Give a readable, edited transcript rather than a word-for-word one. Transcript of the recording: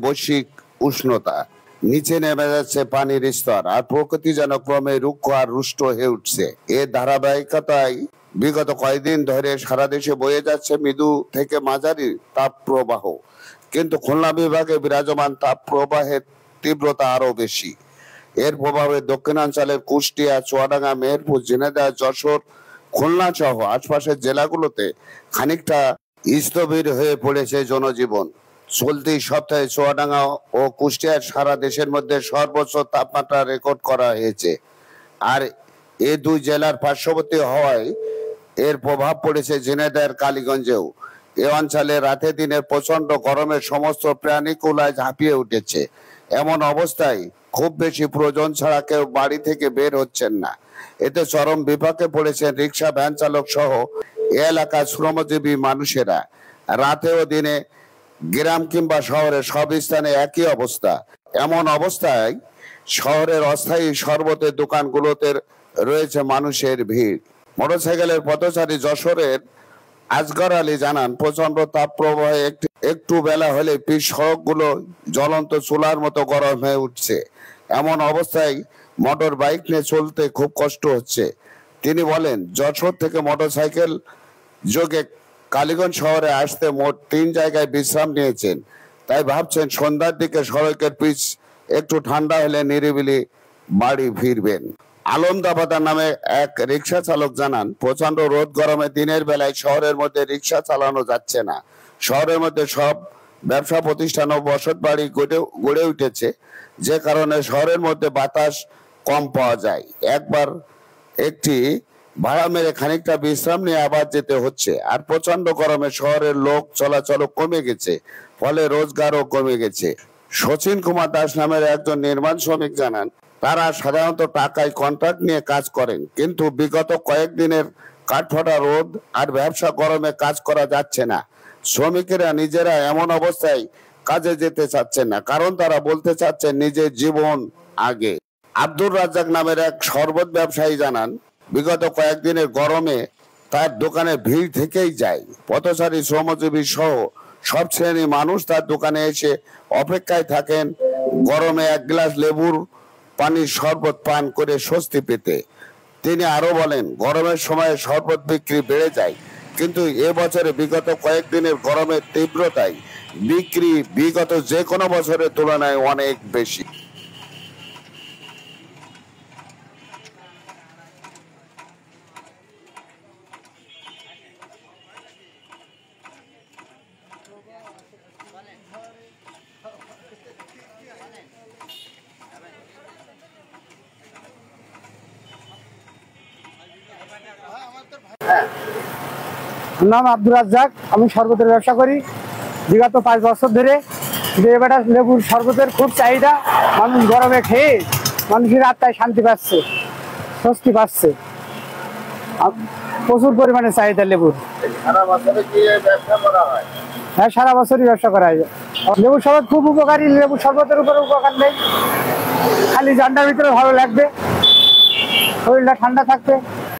বৈশ্বিক উষ্ণতা, নিচে নেমে যাচ্ছে পানির স্তর, আর প্রকৃতি যেন ক্রমে রুক্ষ আর রুষ্ট হয়ে উঠছে। এর ধারাবাহিকতায় বিগত কয়েকদিন ধরে সারা দেশে বয়ে যাচ্ছে মৃদু থেকে মাঝারি তাপ প্রবাহ, কিন্তু খুলনা বিভাগে বিরাজমান তাপ প্রবাহের তীব্রতা আরো বেশি। এর প্রভাবে দক্ষিণাঞ্চলের কুষ্টিয়া, চুয়াডাঙ্গা, মেহেরপুর, ঝিনাইদহ, যশোর, খুলনা সহ আশপাশের জেলাগুলোতে খানিকটা স্থবির হয়ে পড়েছে জনজীবন। চলতি সপ্তাহে চুয়াডাঙ্গা ও কুষ্টিয়ার সারা দেশের মধ্যে সর্বোচ্চ তাপমাত্রা রেকর্ড করা হয়েছে। আর এই দুই জেলার পার্শ্ববর্তী হওয়ায় এর প্রভাব পড়েছে ঝিনাইদহের কালীগঞ্জেও। এ অঞ্চলে রাতে দিনের প্রচন্ড গরমে সমস্ত প্রাণীকুলায় ঝাঁপিয়ে উঠেছে। এমন অবস্থায় খুব বেশি প্রয়োজন ছাড়া কেউ বাড়ি থেকে বের হচ্ছেন না। এতে চরম বিপাকে পড়েছেন রিক্সা, ভ্যান চালক সহ এ এলাকার শ্রমজীবী মানুষেরা। রাতে ও দিনে গ্রাম কিংবা শহরে সব স্থানে একই অবস্থা। এমন অবস্থায় শহরের অস্থায়ী শরবতের দোকানগুলোতে রয়েছে মানুষের ভিড়। মোটরসাইকেলের পথচারী যশোরের আজগর আলী জানান, প্রচন্ড তাপ প্রবাহে একটু বেলা হলে পিচ সড়কগুলো জ্বলন্ত চুলার মতো গরম হয়ে উঠছে। এমন অবস্থায় মোটর বাইক নিয়ে চলতে খুব কষ্ট হচ্ছে। তিনি বলেন, যশোর থেকে মোটরসাইকেল যোগে কালীগঞ্জ শহরে আসতে মোট 3 জায়গায় বিশ্রাম নিয়েছেন। তাই ভাবছেন সন্ধ্যার দিকে সড়কের পিচ একটু ঠান্ডা হলে নিরিবিলি বাড়ি ফিরবেন। আলম দাবাদার নামে এক রিক্সা চালক জানান, প্রচন্ড রোদ গরমে দিনের বেলায় শহরের মধ্যে রিক্সা চালানো যাচ্ছে না। শহরের মধ্যে সব ব্যবসা প্রতিষ্ঠান ও বসত বাড়ি গড়ে উঠেছে, যে কারণে শহরের মধ্যে বাতাস কম পাওয়া যায়। একবার একটি ভাড়া মেরে খানিকটা বিশ্রাম নিয়ে আবার যেতে হচ্ছে। আর প্রচন্ড গরমে শহরের লোক চলাচল কমে গেছে, ফলে রোজগারও কমে গেছে। শচীন কুমার দাস নামের একজন নির্মাণ শ্রমিক জানান, তারা সাধারণত টাকায় কন্ট্রাক্ট নিয়ে কাজ করেন, কিন্তু বিগত কয়েকদিনের কাঠফাটা রোদ আর ব্যবসা গরমে কাজ করা যাচ্ছে না। শ্রমিকেরা নিজেরা এমন অবস্থায় কাজে যেতে চাচ্ছেন না, কারণ তারা বলতে চাচ্ছেন নিজের জীবন আগে। আব্দুর রাজ্জাক নামের এক শরবত ব্যবসায়ী জানান, বিগত কয়েকদিনের গরমে তার দোকানে ভিড় থেকেই যায়। পথচারী, শ্রমজীবী সহ সব শ্রেণীর মানুষ তার দোকানে এসে অপেক্ষায় থাকেন গরমে এক গ্লাস লেবুর পানির শরবত পান করে স্বস্তি পেতে। তিনি আরো বলেন, গরমের সময় শরবত বিক্রি বেড়ে যায়, কিন্তু এবছরে বিগত কয়েকদিনের গরমের তীব্রতায় বিক্রি বিগত যে কোনো বছরের তুলনায় অনেক বেশি। নাম আব্দুর রাজ্জাক, আমি শরবতের ব্যবসা করি বিগত 5 বছর ধরে। এবারে লেবুর শরবতের খুব চাহিদা, মানুষ গরমে খেয়ে মানুষের আত্মায় শান্তি পাচ্ছে, স্বস্তি পাচ্ছে। প্রচুর পরিমাণে চাহিদা লেবুর। হ্যাঁ, সারা বছরই ব্যবসা করা হয়। লেবুর শরবত খুব উপকারী, লেবুর শরবতের উপরে উপকার নেই, খালি ঠান্ডার ভিতরে ভালো লাগবে, শরীরটা ঠান্ডা থাকবে।